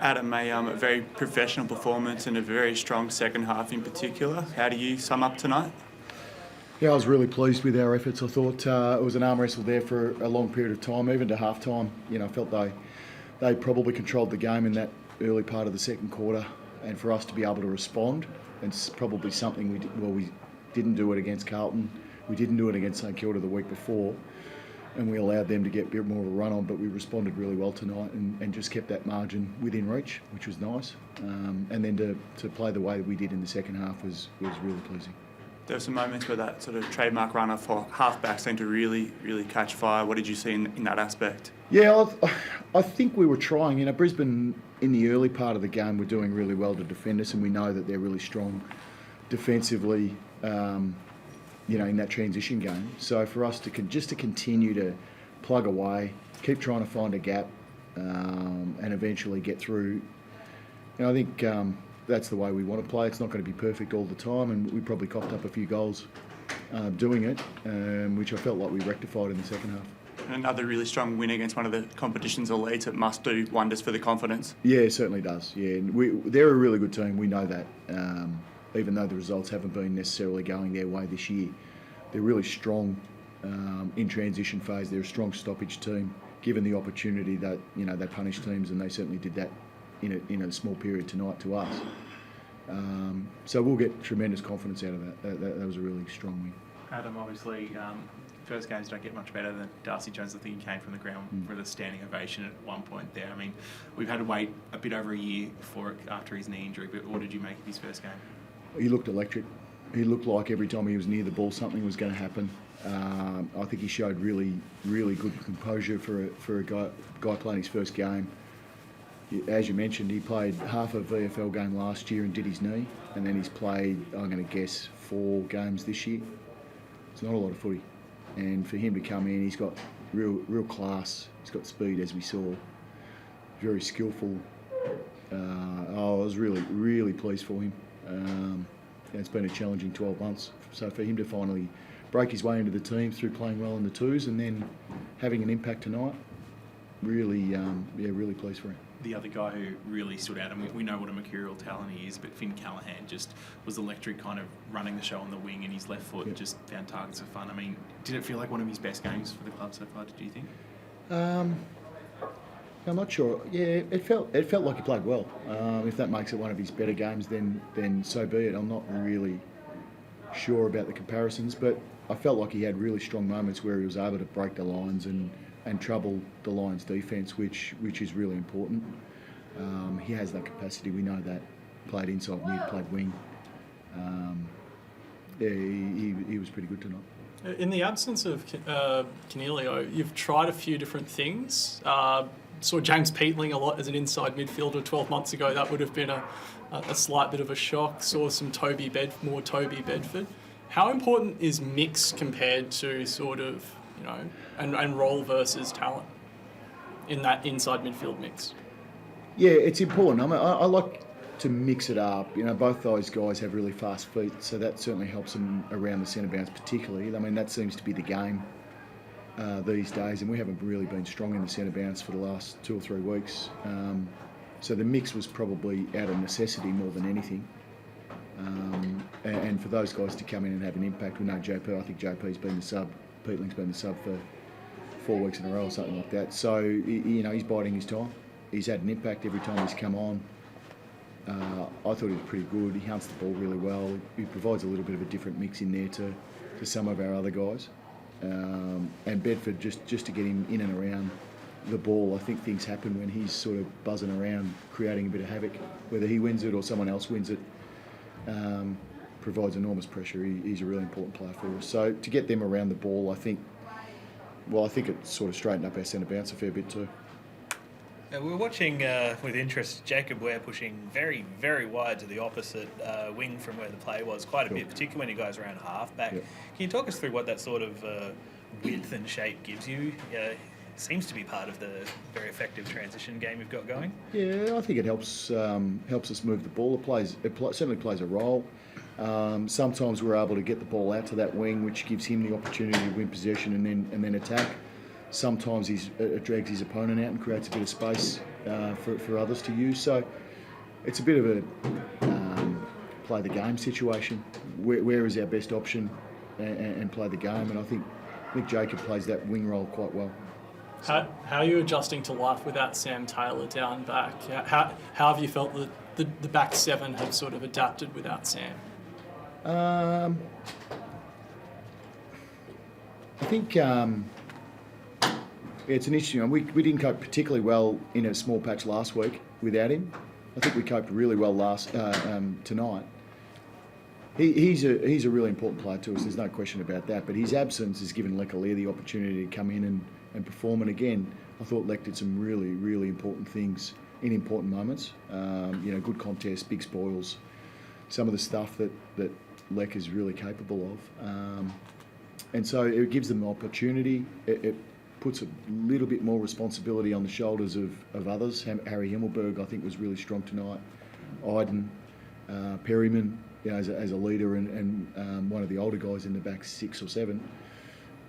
Adam, a very professional performance and a very strong second half in particular. How do you sum up tonight? Yeah, I was really pleased with our efforts. I thought it was an arm wrestle there for a long period of time, even to half time. I felt they probably controlled the game in that early part of the second quarter, and for us to be able to respond, it's probably something we didn't do it against Carlton. We didn't do it against St Kilda the week before, and we allowed them to get a bit more of a run on, but we responded really well tonight and just kept that margin within reach, which was nice. And then to play the way that we did in the second half was really pleasing. There were some moments where that sort of trademark runner for half-back seemed to really catch fire. What did you see in that aspect? Yeah, I think we were trying. Brisbane in the early part of the game were doing really well to defend us, and we know that they're really strong defensively, in that transition game. So for us to continue to plug away, keep trying to find a gap, and eventually get through, I think that's the way we want to play. It's not going to be perfect all the time, and we probably coughed up a few goals doing it, which I felt like we rectified in the second half. Another really strong win against one of the competition's elites. It must do wonders for the confidence. Yeah, it certainly does. Yeah, they're a really good team. We know that. Even though the results haven't been necessarily going their way this year, they're really strong in transition phase. They're a strong stoppage team. Given the opportunity that they punish teams, and they certainly did that in a small period tonight to us. So we'll get tremendous confidence out of that. That was a really strong win. Adam, obviously, first games don't get much better than Darcy Jones. I think he came from the ground with a standing ovation at one point there. I mean, we've had to wait a bit over a year for it after his knee injury, but what did you make of his first game? He looked electric. He looked like every time he was near the ball, something was going to happen. I think he showed really good composure for a guy playing his first game. As you mentioned, he played half a VFL game last year and did his knee, and then he's played, I'm going to guess, 4 games this year. It's not a lot of footy. And for him to come in, he's got real class. He's got speed, as we saw. Very skillful. I was really pleased for him. It's been a challenging 12 months. So for him to finally break his way into the team through playing well in the twos and then having an impact tonight, really pleased for him. The other guy who really stood out, and we know what a mercurial talent he is, but Callahan just was electric, kind of running the show on the wing, and his left foot just found targets for fun. I mean, did it feel like one of his best games for the club so far, do you think? I'm not sure. Yeah, it felt like he played well. If that makes it one of his better games, then so be it. I'm not really sure about the comparisons, but I felt like he had really strong moments where he was able to break the lines and trouble the Lions' defence, which is really important. He has that capacity. We know that. Played inside mid, played wing. He was pretty good tonight. In the absence of Canelio, you've tried a few different things. Saw James Peatling a lot as an inside midfielder 12 months ago. That would have been a slight bit of a shock. Saw some Toby Bedford. How important is mix compared to sort of, and role versus talent in that inside midfield mix? Yeah, it's important. I like to mix it up. Both those guys have really fast feet, so that certainly helps them around the centre bounce particularly. I mean, that seems to be the game these days, and we haven't really been strong in the centre bounce for the last 2 or 3 weeks. So the mix was probably out of necessity more than anything. And for those guys to come in and have an impact, we know JP, I think JP's been the sub, Peatling's been the sub for 4 weeks in a row or something like that. So, he's biding his time. He's had an impact every time he's come on. I thought he was pretty good. He hunts the ball really well. He provides a little bit of a different mix in there to some of our other guys. And Bedford, just to get him in and around the ball, I think things happen when he's sort of buzzing around, creating a bit of havoc. Whether he wins it or someone else wins it, provides enormous pressure. He's a really important player for us. So to get them around the ball, I think it sort of straightened up our centre bounce a fair bit too. We're watching with interest Jacob Ware pushing very, very wide to the opposite wing from where the play was quite a bit, particularly when he goes around half-back. Yep. Can you talk us through what that sort of width and shape gives you? Seems to be part of the very effective transition game you've got going. Yeah, I think it helps us move the ball. It certainly plays a role. Sometimes we're able to get the ball out to that wing, which gives him the opportunity to win possession and then attack. sometimes it drags his opponent out and creates a bit of space for others to use. So it's a bit of a play the game situation. Where is our best option and play the game? And I think Jacob plays that wing role quite well. How are you adjusting to life without Sam Taylor down back? How have you felt that the back seven have sort of adapted without Sam? I think it's an interesting one. We didn't cope particularly well in a small patch last week without him. I think we coped really well tonight. He's a really important player to us. There's no question about that. But his absence has given Leclerc the opportunity to come in and perform. And again, I thought Lec did some really, really important things in important moments. Good contests, big spoils, some of the stuff that Lec is really capable of. And so it gives them the opportunity. It puts a little bit more responsibility on the shoulders of others. Harry Himmelberg, I think, was really strong tonight. Iden, Perryman, as a leader and one of the older guys in the back 6 or 7.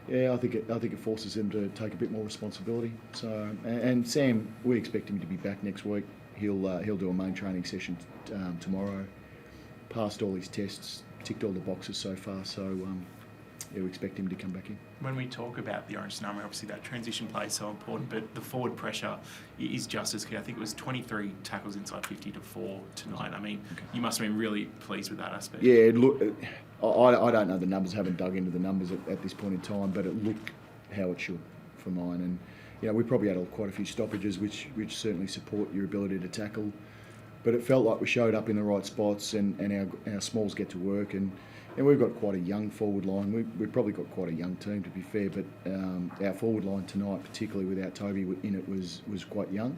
Yeah, I think it forces him to take a bit more responsibility. So, and Sam, we expect him to be back next week. He'll do a main training session tomorrow. Passed all his tests, ticked all the boxes so far. So, we expect him to come back in. When we talk about the Orange Tsunami, obviously that transition play is so important, but the forward pressure is just as key. I think it was 23 tackles inside 50 to 4 tonight. I mean, You must have been really pleased with that aspect. Yeah, look, I don't know the numbers, haven't dug into the numbers at this point in time, but it looked how it should for mine. And, we probably had quite a few stoppages, which certainly support your ability to tackle. But it felt like we showed up in the right spots and our smalls get to work. And we've got quite a young forward line. We've probably got quite a young team, to be fair, but our forward line tonight, particularly without Toby in it, was quite young.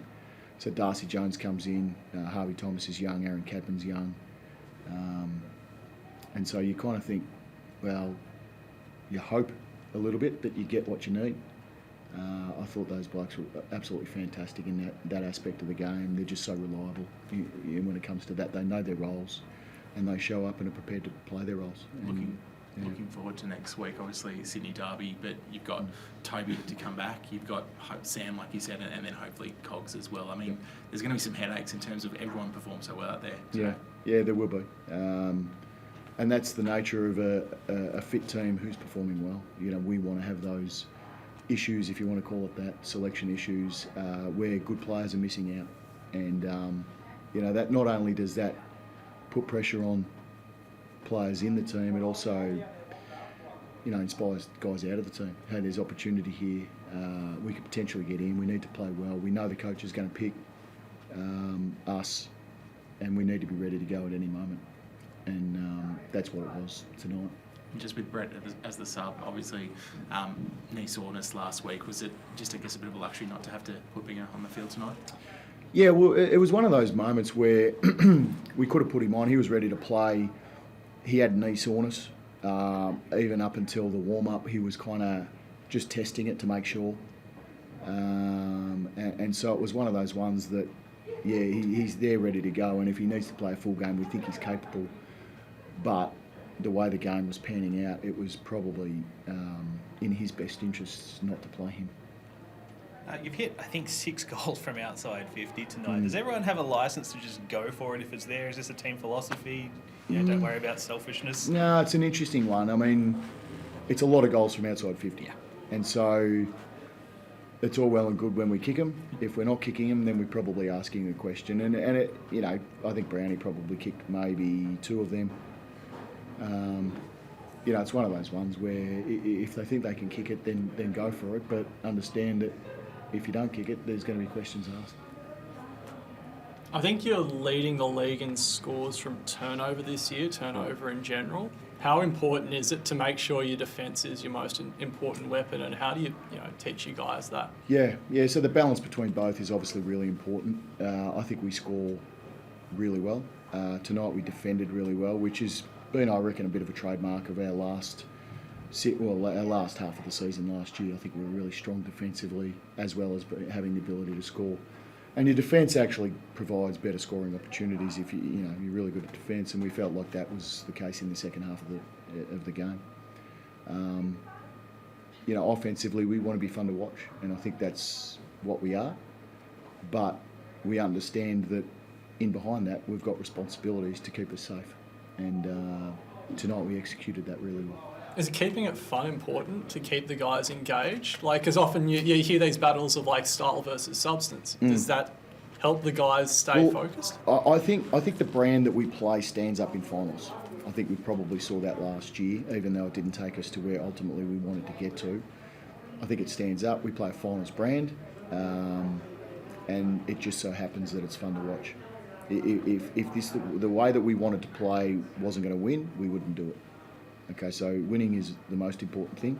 So Darcy Jones comes in, Harvey Thomas is young, Aaron Cadman's young. And so you kind of think, well, you hope a little bit that you get what you need. I thought those blokes were absolutely fantastic in that aspect of the game. They're just so reliable. When it comes to that, they know their roles. And they show up and are prepared to play their roles. Looking forward to next week, obviously Sydney Derby, but you've got Toby to come back, you've got Sam, like you said, and then hopefully Cogs as well. I mean, there's going to be some headaches in terms of everyone performs so well out there. So. Yeah, there will be. And that's the nature of a fit team who's performing well. We want to have those issues, if you want to call it that, selection issues, where good players are missing out. And, that not only does that put pressure on players in the team, it also, inspires guys out of the team. Hey, there's opportunity here. We could potentially get in. We need to play well. We know the coach is going to pick us, and we need to be ready to go at any moment. And that's what it was tonight. Just with Brett as the sub, obviously knee soreness last week. Was it just, I guess, a bit of a luxury not to have to put Binger on the field tonight? Yeah, well, it was one of those moments where we could have put him on. He was ready to play. He had knee soreness. Even up until the warm-up, he was kind of just testing it to make sure. And so it was one of those ones that, he's there ready to go. And if he needs to play a full game, we think he's capable. But the way the game was panning out, it was probably in his best interests not to play him. You've hit, I think, 6 goals from outside 50 tonight. Does everyone have a licence to just go for it if it's there? Is this a team philosophy? Don't worry about selfishness? No, it's an interesting one. I mean, it's a lot of goals from outside 50. Yeah. And so it's all well and good when we kick them. If we're not kicking them, then we're probably asking a question. And it, I think Brownie probably kicked maybe 2 of them. It's one of those ones where if they think they can kick it, then go for it. But understand that if you don't kick it, there's going to be questions asked. I think you're leading the league in scores from turnover this year, turnover in general. How important is it to make sure your defence is your most important weapon, and how do you teach you guys that? Yeah. So the balance between both is obviously really important. I think we score really well. Tonight we defended really well, which has been, I reckon, a bit of a trademark of our last half of the season last year. I think we were really strong defensively, as well as having the ability to score. And your defence actually provides better scoring opportunities if you're really good at defence, and we felt like that was the case in the second half of the game. offensively, we want to be fun to watch, and I think that's what we are. But we understand that in behind that, we've got responsibilities to keep us safe. And tonight we executed that really well. Is keeping it fun important to keep the guys engaged? Like, because often you hear these battles of like style versus substance. Does that help the guys stay focused? I think the brand that we play stands up in finals. I think we probably saw that last year, even though it didn't take us to where ultimately we wanted to get to. I think it stands up. We play a finals brand, and it just so happens that it's fun to watch. If the way that we wanted to play wasn't going to win, we wouldn't do it. Okay, so winning is the most important thing,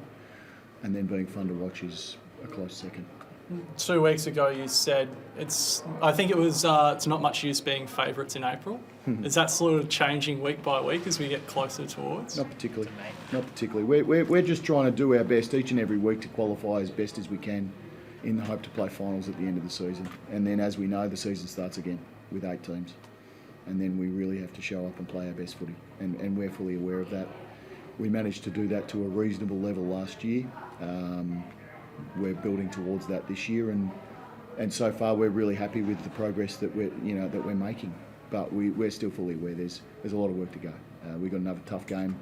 and then being fun to watch is a close second. 2 weeks ago, you said I think it was it's not much use being favourites in April. Is that sort of changing week by week as we get closer towards? Not particularly. Not particularly. We're just trying to do our best each and every week to qualify as best as we can, in the hope to play finals at the end of the season. And then, as we know, the season starts again with 8 teams, and then we really have to show up and play our best footy. And we're fully aware of that. We managed to do that to a reasonable level last year. We're building towards that this year, and so far we're really happy with the progress that we're making. But we're still fully aware there's a lot of work to go. We've got another tough game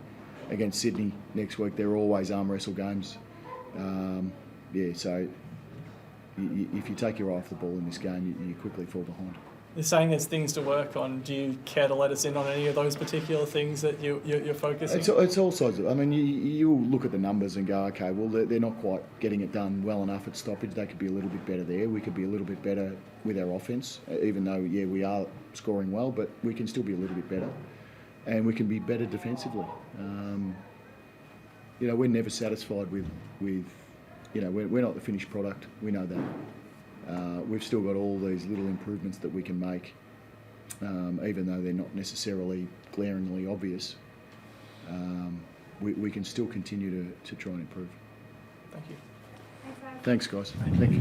against Sydney next week. They're always arm wrestle games. So if you take your eye off the ball in this game, you quickly fall behind. You're saying there's things to work on. Do you care to let us in on any of those particular things that you're focusing? It's all sides of it. I mean, you look at the numbers and go, okay, well, they're not quite getting it done well enough at stoppage. They could be a little bit better there. We could be a little bit better with our offence, even though, we are scoring well, but we can still be a little bit better. And we can be better defensively. We're never satisfied with we're not the finished product. We know that. We've still got all these little improvements that we can make, even though they're not necessarily glaringly obvious. We can still continue to try and improve. Thank you. Thanks, guys. Thank you.